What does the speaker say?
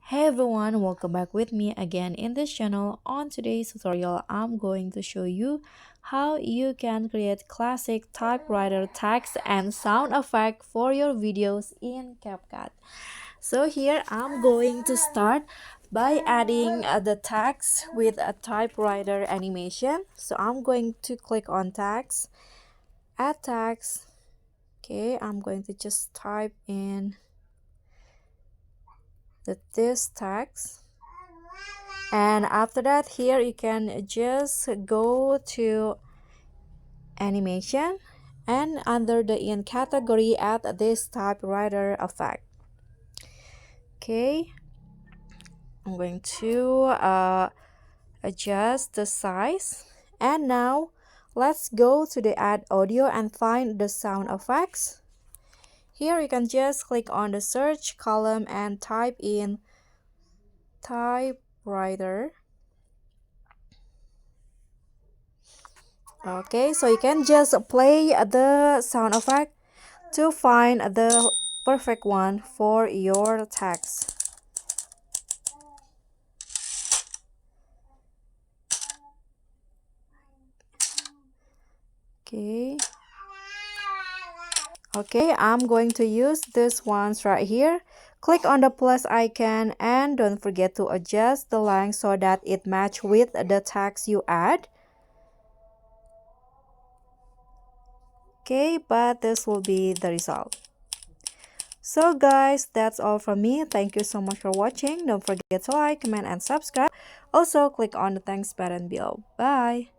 Hey everyone, welcome back with me again in this channel. On today's tutorial, I'm going to show you how you can create classic typewriter text and sound effect for your videos in CapCut. So here I'm going to start by adding the text with a typewriter animation. So I'm going to click on text, add text. Okay, I'm going to just type in this text, and after that here you can just go to animation, and under the in category add this typewriter effect. Okay, I'm going to adjust the size, and now let's go to the add audio and find the sound effects. Here you can just click on the search column and type in typewriter. Okay, so you can just play the sound effect to find the perfect one for your text. Okay. Okay, I'm going to use this ones right here. Click on the plus icon and don't forget to adjust the length so that it match with the text you add. Okay, but this will be the result. So guys, that's all from me. Thank you so much for watching. Don't forget to like, comment, and subscribe. Also, click on the thanks button below. Bye!